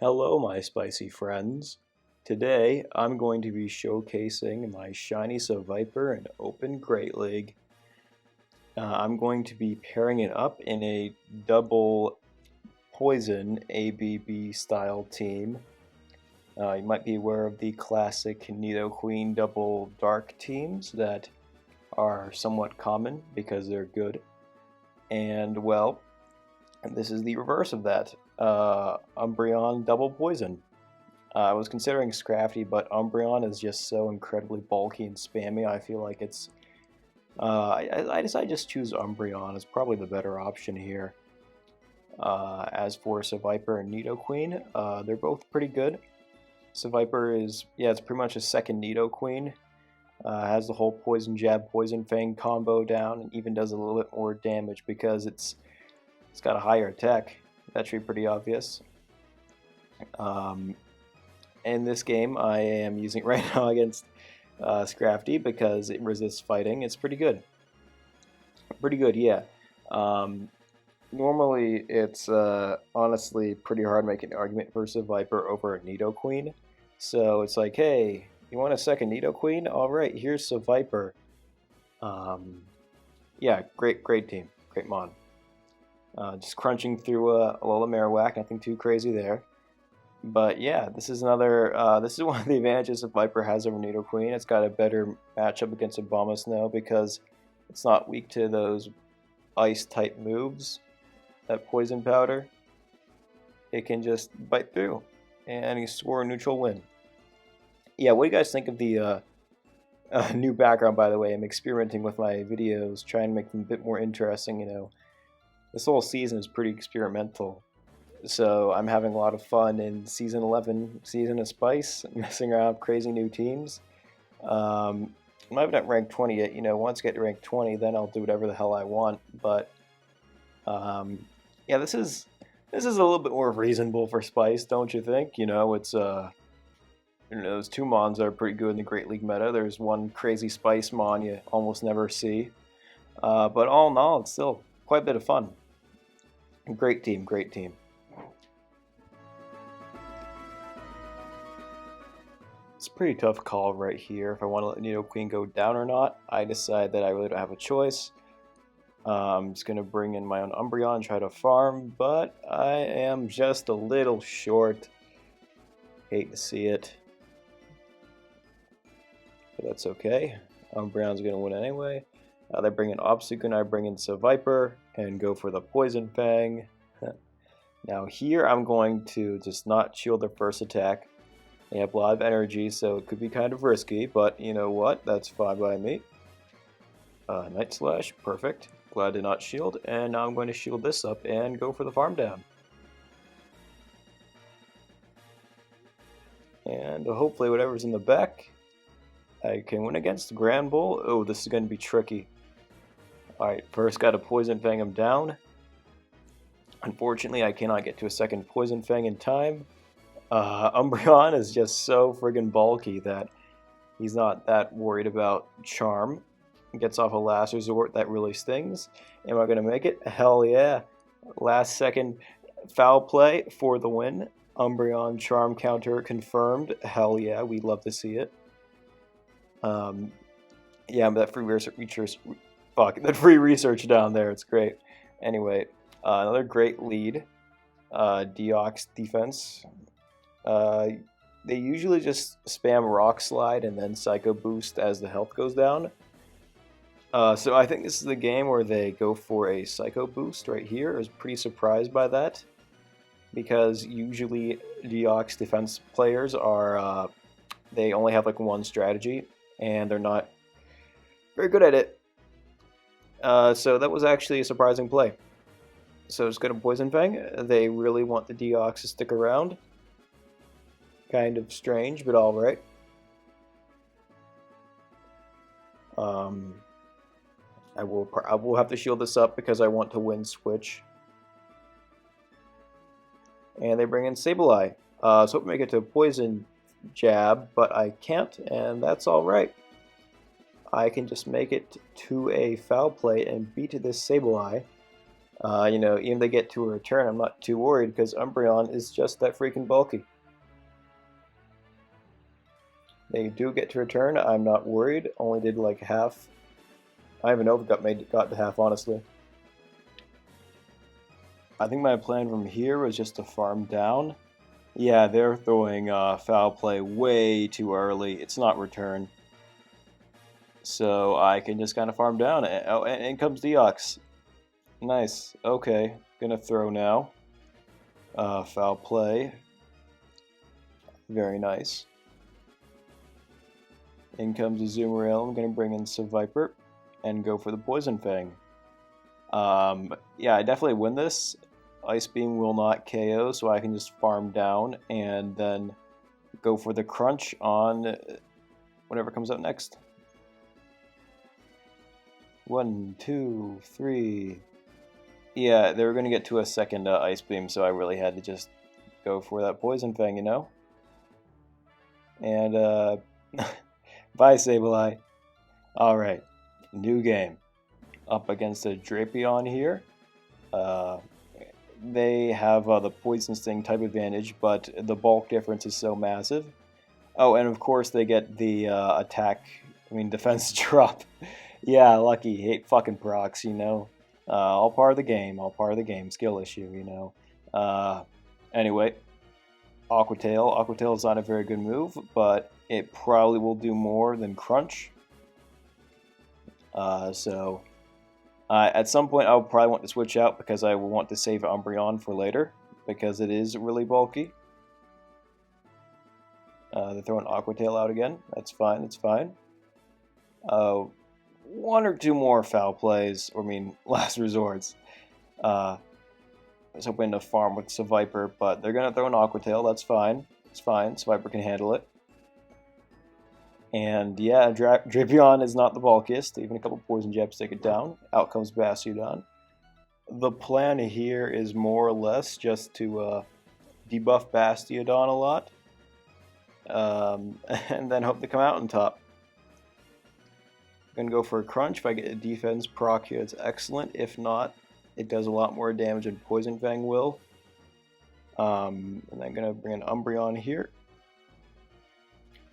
Hello, my spicy friends. Today, I'm going to be showcasing my shiny Seviper in Open Great League. I'm going to be pairing it up in a double poison ABB style team. You might be aware of the classic Nidoqueen double dark teams that are somewhat common because they're good. And well, this is the reverse of that. Umbreon double poison. I was considering Scrafty, but Umbreon is just so incredibly bulky and spammy. I feel like it's. I decided just choose Umbreon. It's probably the better option here. As for Seviper and Nidoqueen, they're both pretty good. Seviper is, yeah, it's pretty much a second Nidoqueen. Has the whole Poison Jab, Poison Fang combo down, and even does a little bit more damage because it's got a higher attack. That should be pretty obvious. In this game, I am using it right now against Scrafty because it resists fighting. It's pretty good. Pretty good, yeah. Normally, it's honestly pretty hard making an argument for Viper over a Nidoqueen. So it's like, hey, you want a second Nidoqueen? All right, here's Viper. Yeah, great team, great mod. Just crunching through a Alola Marowak, nothing too crazy there. But yeah, this is another. This is one of the advantages that Viper has over Nidoqueen. It's got a better matchup against Abomasnow because it's not weak to those ice type moves. That Poison Powder, it can just bite through, and you score a neutral win. Yeah, what do you guys think of the new background? By the way, I'm experimenting with my videos, trying to make them a bit more interesting. You know, this whole season is pretty experimental. So I'm having a lot of fun in Season 11, Season of Spice, messing around with crazy new teams. I'm not even at rank 20 yet. You know, once I get to rank 20, then I'll do whatever the hell I want. But yeah, this is a little bit more reasonable for Spice, don't you think? You know, it's those two mons are pretty good in the Great League meta. There's one crazy Spice mon you almost never see. But all in all, it's still quite a bit of fun. Great team, great team. It's a pretty tough call right here if I want to let Nidoqueen go down or not. I decide that I really don't have a choice. I'm just going to bring in my own Umbreon, try to farm, but I am just a little short. Hate to see it. But that's okay. Umbreon's going to win anyway. They bring in Obstagoon, I bring in Seviper, and go for the Poison Fang. Now here I'm going to just not shield their first attack. They have a lot of energy, so it could be kind of risky, but you know what? That's fine by me. Night Slash, perfect. Glad to not shield, and now I'm going to shield this up and go for the farm down. And hopefully whatever's in the back, I can win against the Granbull. Oh, this is going to be tricky. Alright, first got to Poison Fang him down. Unfortunately, I cannot get to a second Poison Fang in time. Umbreon is just so friggin' bulky that he's not that worried about Charm. He gets off a Last Resort, that really stings. Am I going to make it? Hell yeah. Last second foul play for the win. Umbreon Charm counter confirmed. Hell yeah, we'd love to see it. Yeah, but that free research down there, it's great. Anyway, another great lead. Deox defense. They usually just spam Rock Slide and then Psycho Boost as the health goes down. So I think this is the game where they go for a Psycho Boost right here. I was pretty surprised by that because usually Deox defense players are they only have like one strategy and they're not very good at it. So that was actually a surprising play. So it's going to Poison Fang. They really want the Deox to stick around. Kind of strange, but all right. I will have to shield this up because I want to win switch. And they bring in Sableye. So I hope to make it to a Poison Jab, but I can't, and that's all right. I can just make it to a foul play and beat this Sableye. You know, even if they get to a return, I'm not too worried because Umbreon is just that freaking bulky. They do get to return, I'm not worried. Only did like half. I don't even know if it got to half, honestly. I think my plan from here was just to farm down. Yeah, they're throwing foul play way too early. It's not return. So I can just kind of farm down. Oh, and in comes Deox. Nice. Okay, gonna throw now. Foul play. Very nice. In comes Azumarill. I'm gonna bring in Seviper and go for the Poison Fang. Yeah, I definitely win this. Ice Beam will not KO, so I can just farm down and then go for the crunch on whatever comes up next. 1, 2, 3. Yeah, they were going to get to a second Ice Beam, so I really had to just go for that Poison Fang, you know? And, bye, Sableye. Alright, new game. Up against a Drapion here. They have the Poison Sting type advantage, but the bulk difference is so massive. Oh, and of course they get the defense drop. Yeah, lucky. Hate fucking procs, you know. All part of the game. All part of the game. Skill issue, you know. Anyway, Aqua Tail. Aqua Tail is not a very good move, but it probably will do more than Crunch. At some point, I'll probably want to switch out because I will want to save Umbreon for later because it is really bulky. They're throwing Aqua Tail out again. That's fine. That's fine. 1 or 2 more foul plays, last resorts. I was hoping to farm with Seviper, but they're going to throw an Aqua Tail. That's fine. It's fine. Seviper can handle it. And yeah, Drapion is not the bulkiest. Even a couple Poison Jabs take it down. Out comes Bastiodon. The plan here is more or less just to debuff Bastiodon a lot. And then hope to come out on top. I'm going to go for a Crunch. If I get a defense proc here, it's excellent. If not, it does a lot more damage than Poison Fang will. And I'm going to bring an Umbreon here.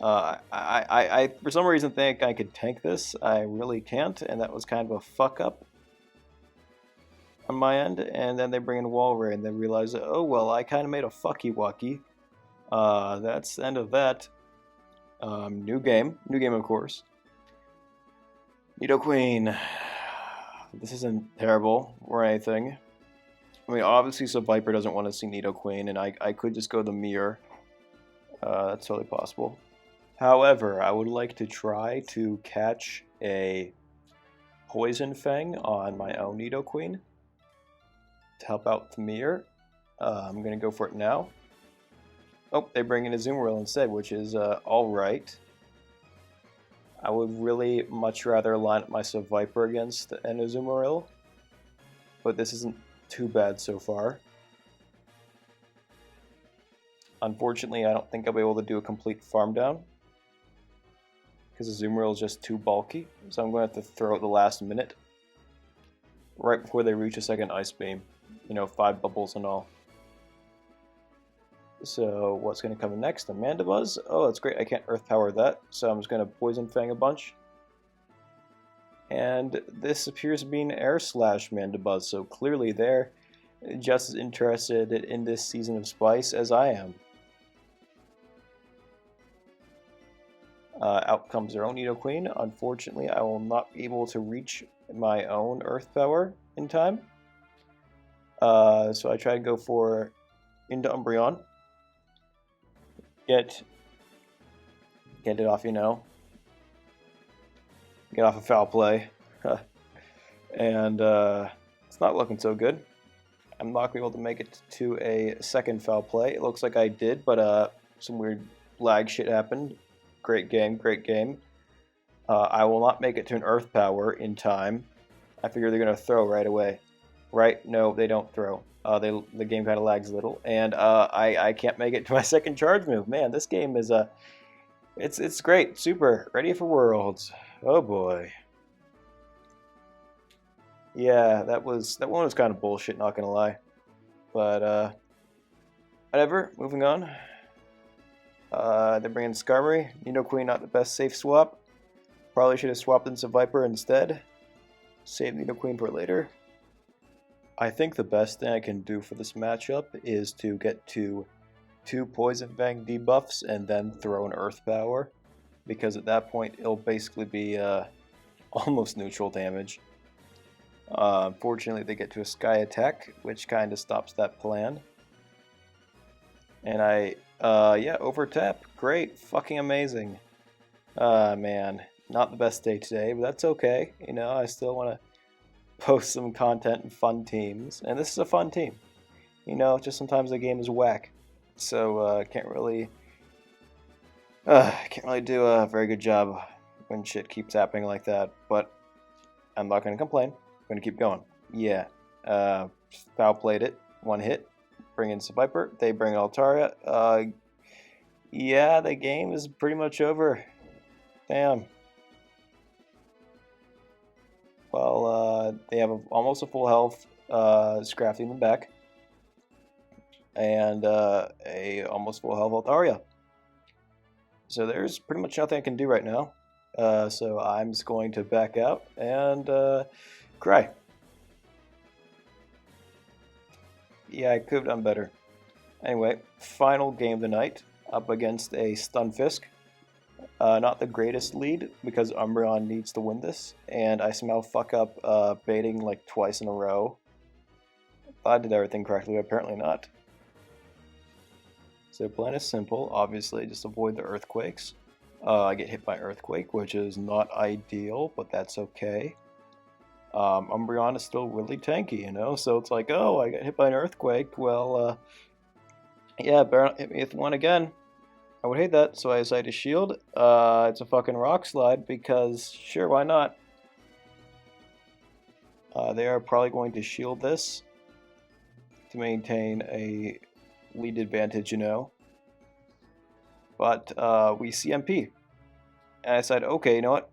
I for some reason think I could tank this. I really can't, and that was kind of a fuck up on my end. And then they bring in Walrein, and they realize, oh well, I kind of made a fucky wucky. That's the end of that. New game of course. Nidoqueen. This isn't terrible or anything. Obviously, Seviper doesn't want to see Nidoqueen, and I could just go the mirror. That's totally possible. However, I would like to try to catch a Poison Fang on my own Nidoqueen to help out the mirror. I'm going to go for it now. Oh, they bring in a Azumarill instead, which is alright. I would really much rather line up my Seviper against an Azumarill, but this isn't too bad so far. Unfortunately, I don't think I'll be able to do a complete farm down because Azumarill is just too bulky, so I'm going to have to throw it the last minute right before they reach a second Ice Beam. 5 bubbles and all. So what's going to come next? A Mandibuzz? Oh, that's great. I can't Earth Power that, so I'm just going to Poison Fang a bunch. And this appears to be an Air Slash Mandibuzz, so clearly they're just as interested in this season of Spice as I am. Out comes their own Nidoqueen. Unfortunately, I will not be able to reach my own Earth Power in time. So I try to go for into Umbreon. Get it off, Get off a foul play. And it's not looking so good. I'm not going to be able to make it to a second foul play. It looks like I did, but some weird lag shit happened. Great game, great game. I will not make it to an Earth Power in time. I figure they're going to throw right away. Right? No, they don't throw. The game kind of lags a little, and I can't make it to my second charge move. Man, this game is it's great, super ready for Worlds. Oh boy. Yeah, that one was kind of bullshit, not gonna lie. But whatever. Moving on. They're bringing Skarmory. Nidoqueen, not the best safe swap. Probably should have swapped into Viper instead. Save Nidoqueen for later. I think the best thing I can do for this matchup is to get to 2 Poison Fang debuffs and then throw an Earth Power, because at that point it'll basically be almost neutral damage. Unfortunately, they get to a Sky Attack, which kind of stops that plan. And yeah, overtap. Great. Fucking amazing. Man. Not the best day today, but that's okay. You know, I still want to post some content and fun teams. And this is a fun team. You know, just sometimes the game is whack. So, can't really do a very good job when shit keeps happening like that. But I'm not going to complain. I'm going to keep going. Yeah. Foul played it. 1 hit. Bring in Viper. They bring in Altaria. Yeah, the game is pretty much over. Damn. Well, they have almost a full health Scrafty in the back. And a almost full health Altaria. So there's pretty much nothing I can do right now. So I'm just going to back out and cry. Yeah, I could have done better. Anyway, final game of the night, up against a Stunfisk. Not the greatest lead, because Umbreon needs to win this, and I somehow fuck up baiting like twice in a row. Thought I did everything correctly, but apparently not. So plan is simple, obviously, just avoid the earthquakes. I get hit by Earthquake, which is not ideal, but that's okay. Umbreon is still really tanky, you know, so it's like, oh, I got hit by an Earthquake, well, yeah, Baron hit me with one again. I would hate that, so I decided to shield. It's a fucking Rock Slide, because, sure, why not? They are probably going to shield this to maintain a lead advantage, you know. But we CMP. And I said, okay, you know what?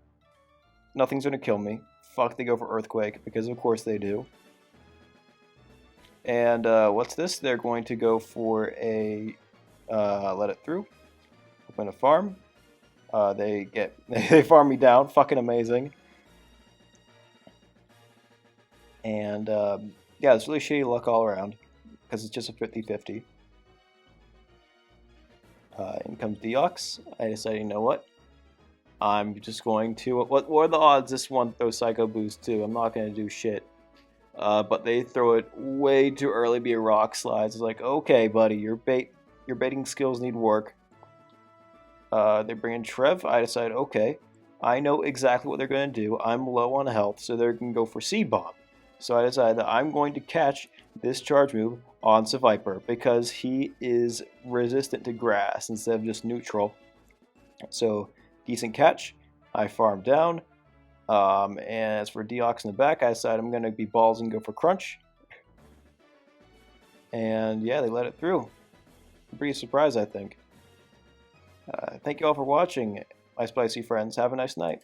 Nothing's going to kill me. Fuck, they go for Earthquake, because of course they do. And what's this? They're going to go for a let it through. Open a farm. They farm me down. Fucking amazing. And yeah, it's really shitty luck all around, because it's just a 50-50. In comes Deox. I decided, you know what? I'm just going to... What are the odds this one throws Psycho Boost too? I'm not going to do shit. But they throw it way too early, be a Rock Slide. It's like, okay, buddy, your baiting skills need work. They bring in Trev. I decided, okay, I know exactly what they're going to do. I'm low on health, so they're going to go for Seed Bomb. So I decided that I'm going to catch this charge move on Viper, because he is resistant to grass instead of just neutral. So, decent catch. I farm down. And as for Deox in the back, I decided I'm going to be balls and go for Crunch. And yeah, they let it through. I'm pretty surprised, I think. Thank you all for watching, my spicy friends. Have a nice night.